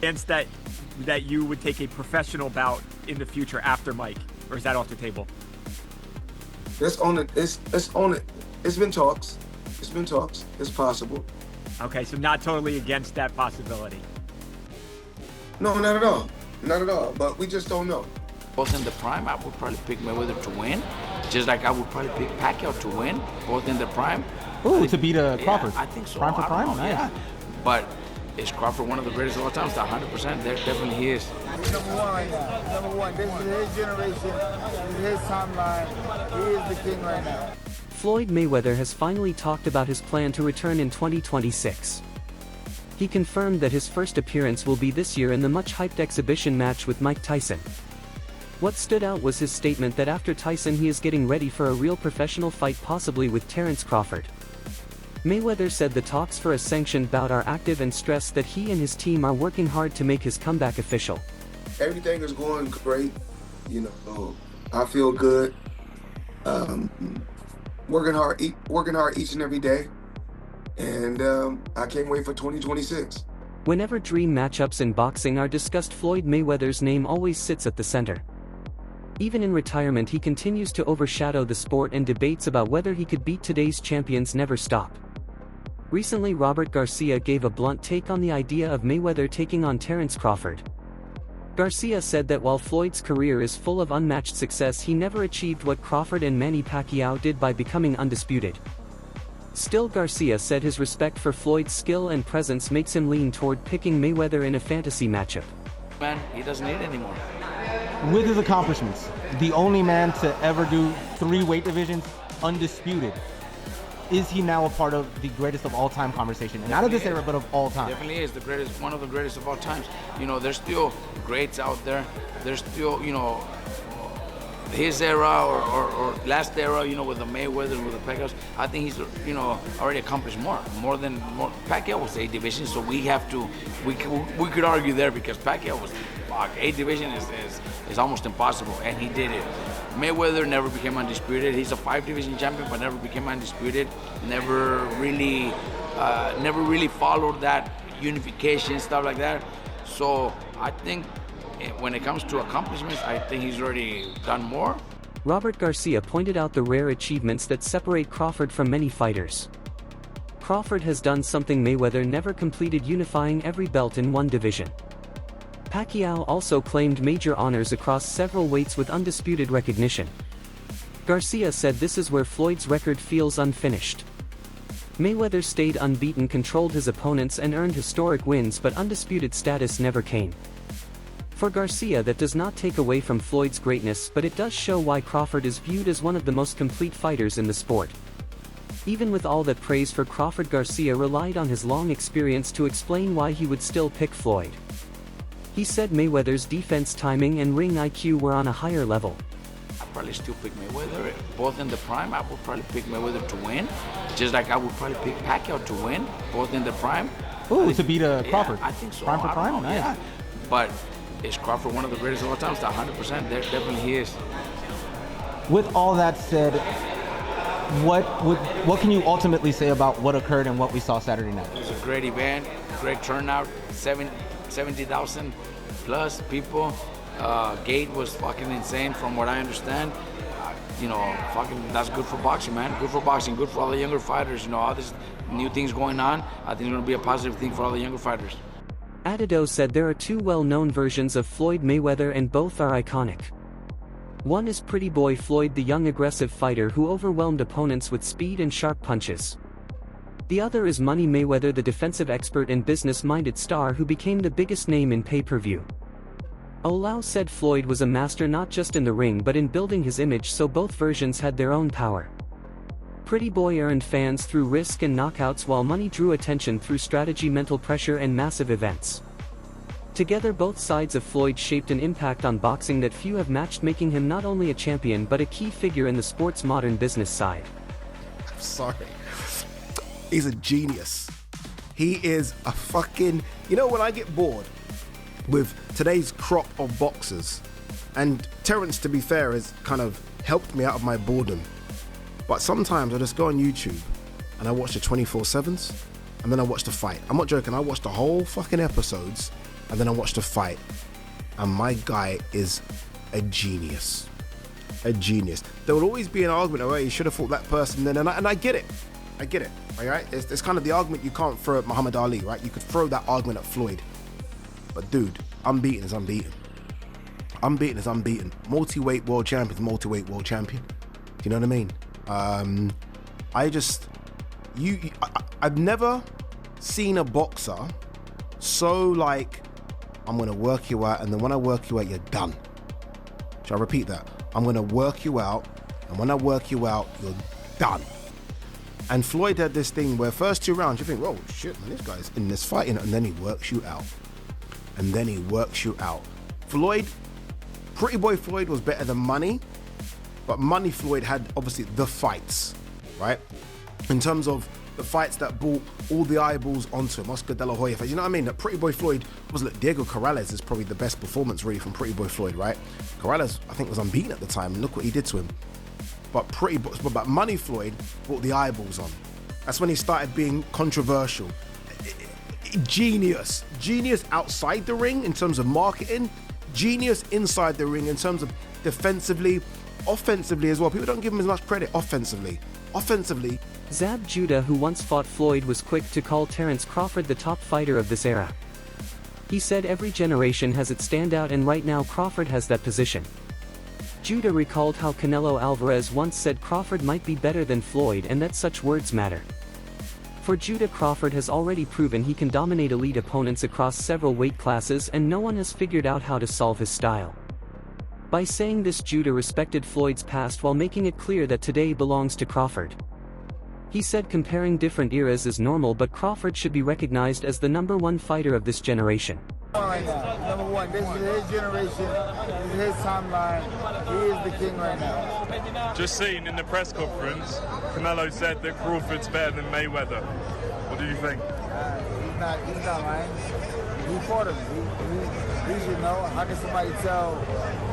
Chance that you would take a professional bout in the future after Mike, or is that off the table? It's on it. It's on it. It's been talks. It's been talks. It's possible. Okay, so not totally against that possibility. No, not at all. Not at all. But we just don't know. Both in the prime, I would probably pick Mayweather to win, just like I would probably pick Pacquiao to win, both in the prime. Ooh, to beat Crawford. Yeah, I think so. Prime for prime? Nice. Yeah. But is Crawford one of the greatest of all time? 100%. There definitely he is. He's number one right now. Number one. This is his generation. This is his timeline. He is the king right now. Floyd Mayweather has finally talked about his plan to return in 2026. He confirmed that his first appearance will be this year in the much-hyped exhibition match with Mike Tyson. What stood out was his statement that after Tyson he is getting ready for a real professional fight, possibly with Terence Crawford. Mayweather said the talks for a sanctioned bout are active and stressed that he and his team are working hard to make his comeback official. Everything is going great. You know, I feel good. Working hard each and every day. And I can't wait for 2026. Whenever dream matchups in boxing are discussed, Floyd Mayweather's name always sits at the center. Even in retirement, he continues to overshadow the sport, and debates about whether he could beat today's champions never stop. Recently, Robert Garcia gave a blunt take on the idea of Mayweather taking on Terence Crawford. Garcia said that while Floyd's career is full of unmatched success, he never achieved what Crawford and Manny Pacquiao did by becoming undisputed. Still, Garcia said his respect for Floyd's skill and presence makes him lean toward picking Mayweather in a fantasy matchup. Man, he doesn't need it anymore. With his accomplishments, the only man to ever do 3 weight divisions undisputed, is he now a part of the greatest of all time conversation? And not of this era, but of all time. Definitely is the greatest, one of the greatest of all times. You know, there's still greats out there. There's still, you know, his era or last era, you know, with the Mayweather, with the Pacquiaos. I think he's, you know, already accomplished more than Pacquiao was 8 divisions, so we have to, we could argue there, because Pacquiao was, 8 division is almost impossible, and he did it. Mayweather never became undisputed. He's a 5 division champion, but never became undisputed. Never really followed that unification, stuff like that. So I think when it comes to accomplishments, I think he's already done more. Robert Garcia pointed out the rare achievements that separate Crawford from many fighters. Crawford has done something Mayweather never completed, unifying every belt in one division. Pacquiao also claimed major honors across several weights with undisputed recognition. Garcia said this is where Floyd's record feels unfinished. Mayweather stayed unbeaten, controlled his opponents, and earned historic wins, but undisputed status never came. For Garcia, that does not take away from Floyd's greatness, but it does show why Crawford is viewed as one of the most complete fighters in the sport. Even with all that praise for Crawford, Garcia relied on his long experience to explain why he would still pick Floyd. He said Mayweather's defense, timing, and ring IQ were on a higher level. I'd probably still pick Mayweather, both in the prime. I would probably pick Mayweather to win, just like I would probably pick Pacquiao to win, both in the prime. Ooh, to beat Crawford. Yeah, I think so. Prime for prime? Nice. Yeah. But is Crawford one of the greatest of all time? 100%. There definitely he is. With all that said, what can you ultimately say about what occurred and what we saw Saturday night? It was a great event, great turnout, 70,000 plus people. Gate was fucking insane from what I understand. You know, fucking that's good for boxing, man. Good for boxing, good for all the younger fighters. You know, all these new things going on. I think it's gonna be a positive thing for all the younger fighters. Adado said there are 2 well-known versions of Floyd Mayweather, and both are iconic. One is Pretty Boy Floyd, the young aggressive fighter who overwhelmed opponents with speed and sharp punches. The other is Money Mayweather, the defensive expert and business-minded star who became the biggest name in pay-per-view. Olau said Floyd was a master not just in the ring but in building his image, so both versions had their own power. Pretty Boy earned fans through risk and knockouts, while Money drew attention through strategy, mental pressure, and massive events. Together, both sides of Floyd shaped an impact on boxing that few have matched, making him not only a champion but a key figure in the sport's modern business side. I'm sorry. He's a genius. He is a fucking... You know, when I get bored with today's crop of boxers, and Terence, to be fair, has kind of helped me out of my boredom, but sometimes I just go on YouTube and I watch the 24/7s and then I watch the fight. I'm not joking, I watch the whole fucking episodes and then I watched the fight, and my guy is a genius. A genius. There will always be an argument, oh, you should have fought that person then, and I get it. I get it, all right? It's kind of the argument you can't throw at Muhammad Ali, right? You could throw that argument at Floyd. But dude, unbeaten is unbeaten. Unbeaten is unbeaten. Multi-weight world champion is multi-weight world champion. Do you know what I mean? I've never seen a boxer so like, I'm gonna work you out, and then when I work you out, you're done. Shall I repeat that? I'm gonna work you out, and when I work you out, you're done. And Floyd had this thing where first 2 rounds, you think, oh shit, man, this guy's in this fight, and then he works you out. And then he works you out. Floyd, Pretty Boy Floyd was better than Money, but Money Floyd had obviously the fights, right? In terms of the fights that brought all the eyeballs onto him, Oscar De La Hoya fight, you know what I mean? That Pretty Boy Floyd was like, Diego Corrales is probably the best performance really from Pretty Boy Floyd, right? Corrales, I think, was unbeaten at the time, and look what he did to him. But Money Floyd brought the eyeballs on. That's when he started being controversial. Genius outside the ring in terms of marketing, genius inside the ring in terms of defensively, offensively as well. People don't give him as much credit offensively. Zab Judah, who once fought Floyd, was quick to call Terence Crawford the top fighter of this era. He said every generation has its standout, and right now Crawford has that position. Judah recalled how Canelo Alvarez once said Crawford might be better than Floyd, and that such words matter. For Judah, Crawford has already proven he can dominate elite opponents across several weight classes, and no one has figured out how to solve his style. By saying this, Judah respected Floyd's past while making it clear that today belongs to Crawford. He said comparing different eras is normal, but Crawford should be recognized as the #1 fighter of this generation. Right now, #1. This is his generation. This is his timeline. He is the king right now. Just seen in the press conference, Canelo said that Crawford's better than Mayweather. What do you think? He's not lying. He fought him. He should know. How can somebody tell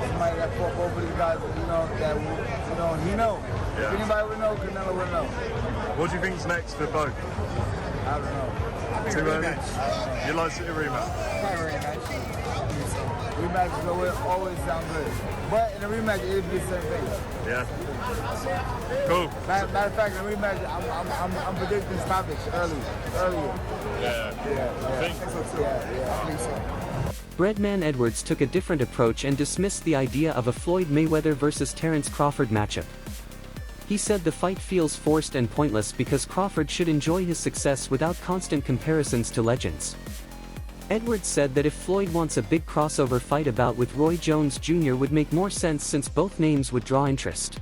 somebody that fought both of these guys, that he know? Yeah. If anybody would know, Canelo would know. What do you think's next for both? I don't know. Too early? You like to see a rematch? Probably rematch. Rematches always sound good. But in a rematch, it'd be the same thing. Yeah. Cool. Matter of fact, in a rematch, I'm predicting stoppage earlier. Yeah. I think so too. Yeah, I think so. Breadman Edwards took a different approach and dismissed the idea of a Floyd Mayweather versus Terence Crawford matchup. He said the fight feels forced and pointless because Crawford should enjoy his success without constant comparisons to legends. Edwards said that if Floyd wants a big crossover fight, about with Roy Jones Jr. would make more sense since both names would draw interest.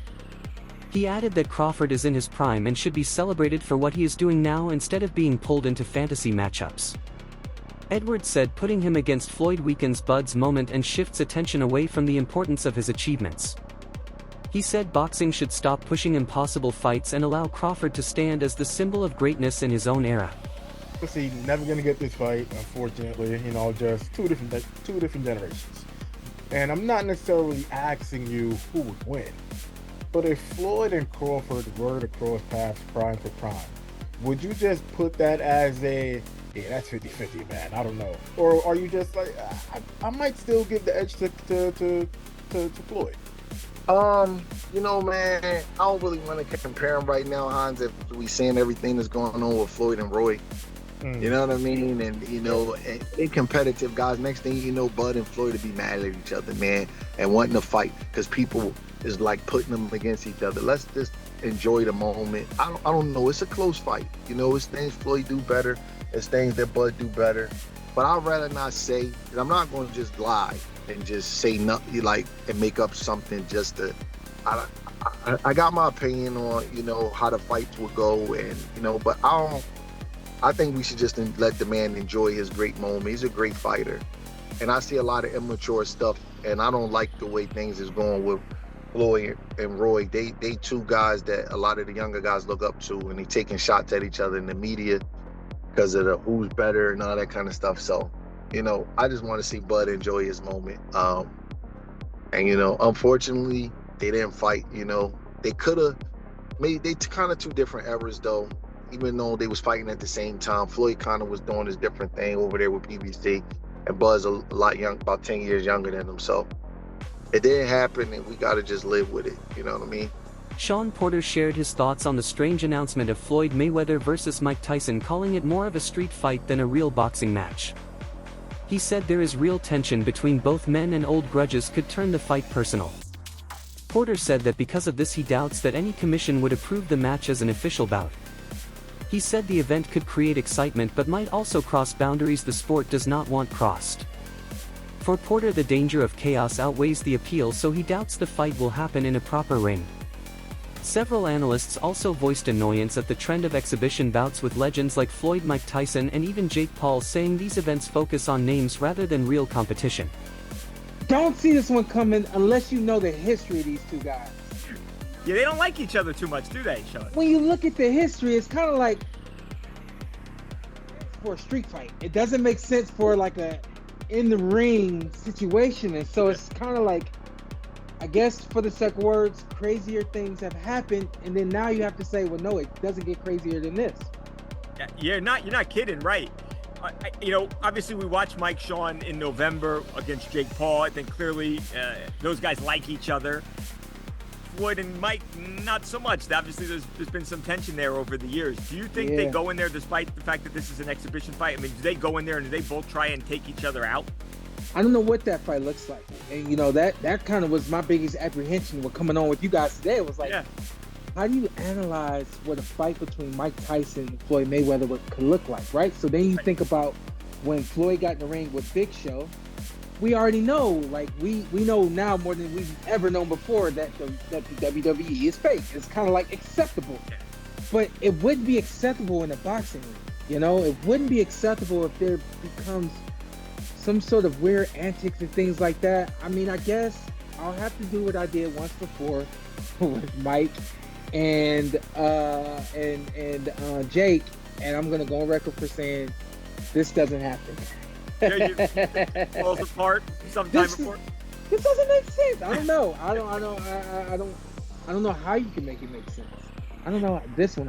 He added that Crawford is in his prime and should be celebrated for what he is doing now instead of being pulled into fantasy matchups. Edwards said putting him against Floyd weakens Bud's moment and shifts attention away from the importance of his achievements. He said boxing should stop pushing impossible fights and allow Crawford to stand as the symbol of greatness in his own era. See, never gonna get this fight, unfortunately. Just two different generations. And I'm not necessarily asking you who would win, but if Floyd and Crawford were to cross paths prime for prime, would you just put that as that's 50-50, man? I don't know. Or are you just like, I might still give the edge to Floyd? Man, I don't really want to compare them right now, Hans, if we seeing everything that's going on with Floyd and Roy. You know what I mean? And, they competitive guys. Next thing you know, Bud and Floyd will be mad at each other, man, and wanting to fight because people is like putting them against each other. Let's just enjoy the moment. I don't know. It's a close fight. It's things Floyd do better. It's things that Bud do better. But I'd rather not say, and I'm not going to just lie and just say nothing, and make up something just to. I got my opinion on, how the fights will go, and, but I think we should just let the man enjoy his great moment. He's a great fighter. And I see a lot of immature stuff, and I don't like the way things is going with Floyd and Roy. They two guys that a lot of the younger guys look up to, and they taking shots at each other in the media because of the who's better and all that kind of stuff. So, I just want to see Bud enjoy his moment. Unfortunately, they didn't fight. They could have made, they kind of two different eras though. Even though they was fighting at the same time, Floyd kind of was doing his different thing over there with PBC. and Buzz a lot young, about 10 years younger than him. So it didn't happen, and we got to just live with it. You know what I mean? Sean Porter shared his thoughts on the strange announcement of Floyd Mayweather versus Mike Tyson, calling it more of a street fight than a real boxing match. He said there is real tension between both men and old grudges could turn the fight personal. Porter said that because of this he doubts that any commission would approve the match as an official bout. He said the event could create excitement but might also cross boundaries the sport does not want crossed. For Porter, the danger of chaos outweighs the appeal, so he doubts the fight will happen in a proper ring. Several analysts also voiced annoyance at the trend of exhibition bouts with legends like Floyd, Mike Tyson, and even Jake Paul, saying these events focus on names rather than real competition. Don't see this one coming unless you know the history of these two guys. Yeah, they don't like each other too much, do they, Sean? When you look at the history, it's kind of like for a street fight. It doesn't make sense for like a in the ring situation, and so it's kind of like, I guess for the sake of words, crazier things have happened, and then now you have to say, well, no, it doesn't get crazier than this. Yeah, you're not kidding, right? You know, obviously we watched Mike Sean in November against Jake Paul. I think clearly those guys like each other. Floyd and Mike, not so much. Obviously there's been some tension there over the years. Do you think they go in there, despite the fact that this is an exhibition fight? I mean, do they go in there and do they both try and take each other out? I don't know what that fight looks like. And, you know, that kind of was my biggest apprehension with coming on with you guys today. It was like, how do you analyze what a fight between Mike Tyson and Floyd Mayweather could look like, right? So then you think about when Floyd got in the ring with Big Show, we already know, like, we know now more than we've ever known before that the WWE is fake. It's kind of like acceptable. But it wouldn't be acceptable in a boxing ring, you know? It wouldn't be acceptable if there becomes some sort of weird antics and things like that. I mean, I guess I'll have to do what I did once before with Mike and Jake, and I'm gonna go on record for saying this doesn't happen. Falls apart sometime before. This doesn't make sense. I don't know. I don't know how you can make it make sense. I don't know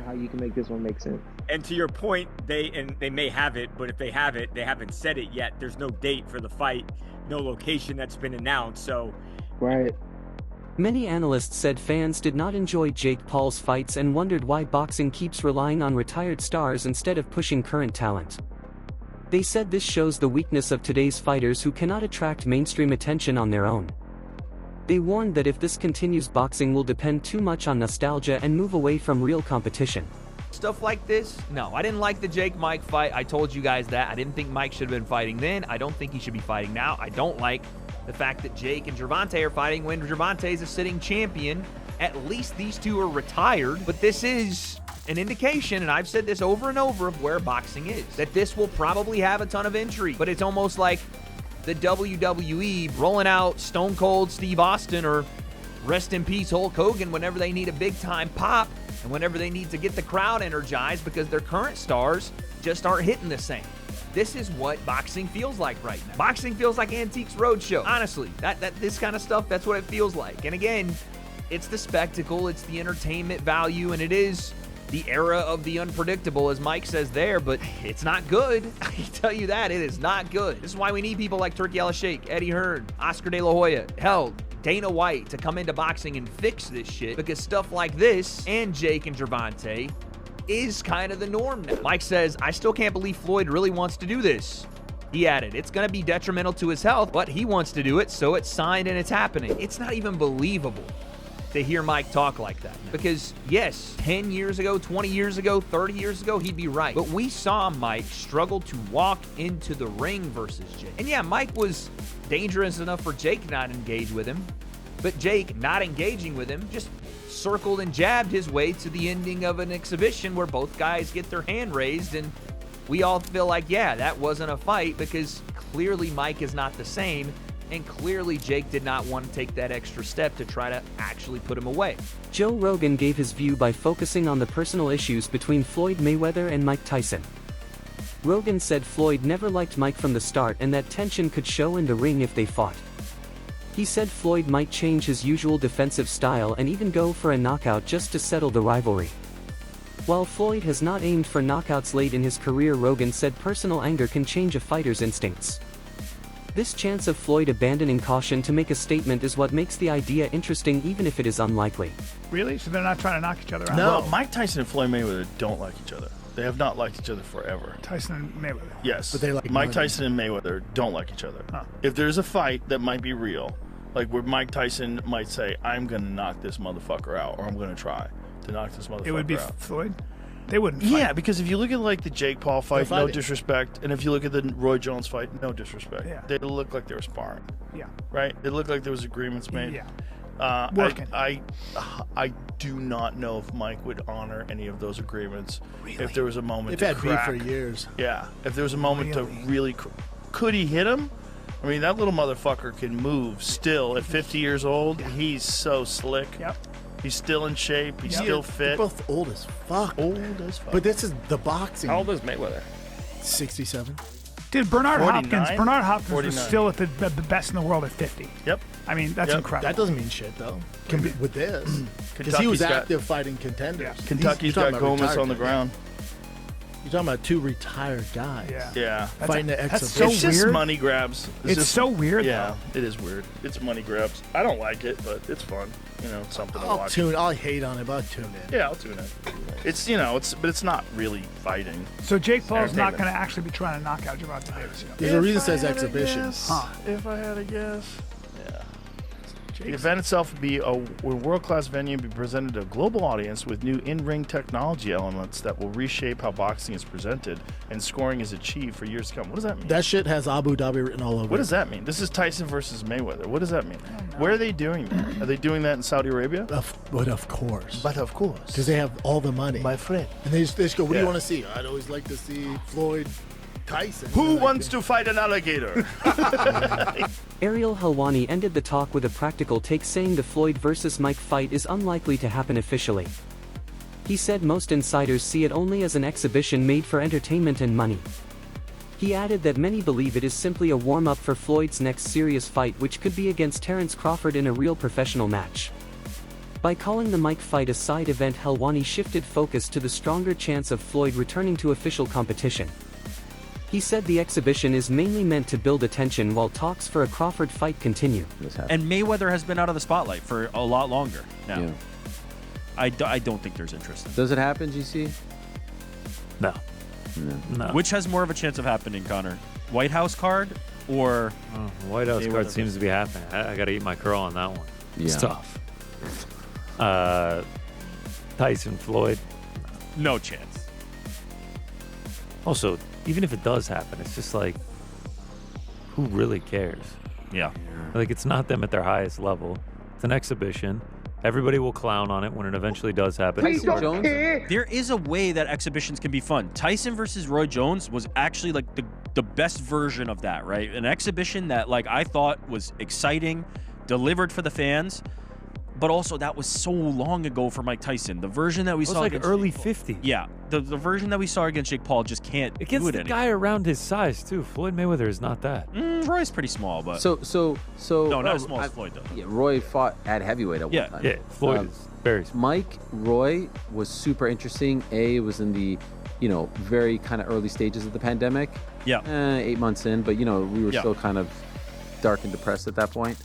how you can make this one make sense. And to your point, they may have it, but if they have it, they haven't said it yet. There's no date for the fight, no location that's been announced. So, right. Many analysts said fans did not enjoy Jake Paul's fights and wondered why boxing keeps relying on retired stars instead of pushing current talent. They said this shows the weakness of today's fighters who cannot attract mainstream attention on their own. They warned that if this continues, boxing will depend too much on nostalgia and move away from real competition. Stuff like this, no, I didn't like the Jake-Mike fight. I told you guys that. I didn't think Mike should have been fighting then. I don't think he should be fighting now. I don't like the fact that Jake and Gervonta are fighting when Gervonta is a sitting champion. At least these two are retired, but this is an indication, and I've said this over and over, of where boxing is. That this will probably have a ton of intrigue, but it's almost like the WWE rolling out Stone Cold Steve Austin or rest in peace Hulk Hogan whenever they need a big time pop and whenever they need to get the crowd energized because their current stars just aren't hitting the same. This is what boxing feels like right now. Boxing feels like Antiques Roadshow. Honestly, this kind of stuff, that's what it feels like. And again, it's the spectacle, it's the entertainment value, and it is the era of the unpredictable, as Mike says there, but it's not good. I can tell you that, it is not good. This is why we need people like Turkey Al Sheikh, Eddie Hearn, Oscar De La Hoya, hell, Dana White to come into boxing and fix this shit, because stuff like this and Jake and Gervonta is kind of the norm now. Mike says, I still can't believe Floyd really wants to do this. He added, it's going to be detrimental to his health, but he wants to do it, so it's signed and it's happening. It's not even believable to hear Mike talk like that. Because yes, 10 years ago, 20 years ago, 30 years ago, he'd be right. But we saw Mike struggle to walk into the ring versus Jake. And yeah, Mike was dangerous enough for Jake not to engage with him, but Jake not engaging with him just circled and jabbed his way to the ending of an exhibition where both guys get their hand raised, and we all feel like, yeah, that wasn't a fight, because clearly Mike is not the same, and clearly Jake did not want to take that extra step to try to actually put him away. Joe Rogan gave his view by focusing on the personal issues between Floyd Mayweather and Mike Tyson. Rogan said Floyd never liked Mike from the start and that tension could show in the ring if they fought. He said Floyd might change his usual defensive style and even go for a knockout just to settle the rivalry. While Floyd has not aimed for knockouts late in his career, Rogan said personal anger can change a fighter's instincts. This chance of Floyd abandoning caution to make a statement is what makes the idea interesting even if it is unlikely. Really? So they're not trying to knock each other out? No, Mike Tyson and Floyd Mayweather don't like each other. They have not liked each other forever. Tyson and Mayweather. Yes. But they like Mike money. Tyson and Mayweather don't like each other. Huh. If there's a fight that might be real, like where Mike Tyson might say, I'm going to knock this motherfucker out, or I'm going to try to knock this motherfucker out. It would be Floyd? They wouldn't fight. Yeah, because if you look at like the Jake Paul fight, They're no fighting. disrespect, and if you look at the Roy Jones fight, no disrespect. Yeah. They look like they were sparring. Yeah. Right? It looked like there was agreements made. Yeah. Working. I do not know if Mike would honor any of those agreements if there was a moment They've to had beef crack. for years. Yeah, if there was a moment to really, could he hit him? I mean, that little motherfucker can move still at 50 years old. He's so slick. Yep. He's still in shape. He's still fit. They're both old as fuck. Old as fuck. But this is the boxing. How old is Mayweather? 67. Dude, Bernard 49? Hopkins was 49. still at the best in the world at 50. Yep. I mean, that's Yep. incredible. That doesn't mean shit, though. With this. Because he Kentucky's was got- active fighting contenders. Yeah. Kentucky's You're got talking about Gomez on the retired ground. You're talking about two retired guys. Yeah. Yeah. Fighting the that's exhibition. It's just weird. money grabs. It's so weird, Yeah, it is weird. It's money grabs. I don't like it, but it's fun. You know, it's something to watch. I'll hate on it, but I'll tune in. Yeah, I'll tune in. It's but it's not really fighting. So Jake Paul's not entertainment. going to actually be trying to knock out Gervonta Davis. There's a reason it says exhibition. If I had a guess. Yeah. The event itself would be a world-class venue and be presented to a global audience with new in-ring technology elements that will reshape how boxing is presented and scoring is achieved for years to come. What does that mean? That shit has Abu Dhabi written all over What it. does that mean? This is Tyson versus Mayweather. What does that mean? Where are they doing that? Are they doing that in Saudi Arabia? But of course. But of course. Because they have all the money. My friend. And they just go, what do Yeah. you want to see? I'd always like to see Floyd Tyson. Who wants to fight an alligator? Ariel Helwani ended the talk with a practical take, saying the Floyd versus Mike fight is unlikely to happen officially. He said most insiders see it only as an exhibition made for entertainment and money. He added that many believe it is simply a warm-up for Floyd's next serious fight, which could be against Terence Crawford in a real professional match. By calling the Mike fight a side event, Helwani shifted focus to the stronger chance of Floyd returning to official competition. He said the exhibition is mainly meant to build attention while talks for a Crawford fight continue. And Mayweather has been out of the spotlight for a lot longer now. Yeah. I don't think there's interest. Does it happen, GC? No. No. Which has more of a chance of happening, Connor? White House card or White House card Mayweather? seems to be happening. I got to eat my curl on that one. It's Yeah. tough. Tyson Floyd, no chance. Also, even if it does happen, it's just like, who really cares? Yeah. Like, it's not them at their highest level. It's an exhibition. Everybody will clown on it when it eventually does happen. There is a way that exhibitions can be fun. Tyson versus Roy Jones was actually like the best version of that, right? An exhibition that like I thought was exciting, delivered for the fans, but also that was so long ago for Mike Tyson. The version that we It was saw like against early Jake Paul- 50s. Yeah, the version that we saw against Jake Paul just can't Against do it the anymore. guy around his size, too. Floyd Mayweather is not that. Roy's pretty small, but So no, not as small as Floyd though. Yeah, Roy fought at heavyweight at Yeah. one time. Yeah, Floyd is very small. Mike Roy was super interesting. It was in the, very kind of early stages of the pandemic. Yeah. 8 months in, but we were Yeah. still kind of dark and depressed at that point.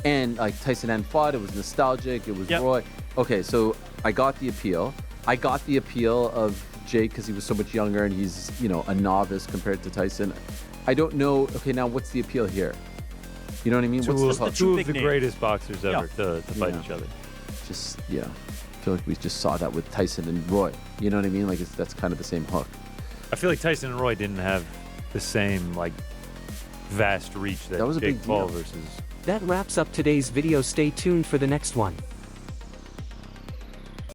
And like Tyson hadn't fought, it was nostalgic. It was Yep. Roy. Okay, so I got the appeal. I got the appeal of Jake because he was so much younger and he's a novice compared to Tyson. I don't know. Okay, now what's the appeal here? You know what I mean? Two What's of the the greatest boxers ever to fight Yeah. each other. Just I feel like we just saw that with Tyson and Roy. You know what I mean? Like that's kind of the same hook. I feel like Tyson and Roy didn't have the same vast reach that That was a Jake big Paul deal. versus. That wraps up today's video. Stay tuned for the next one.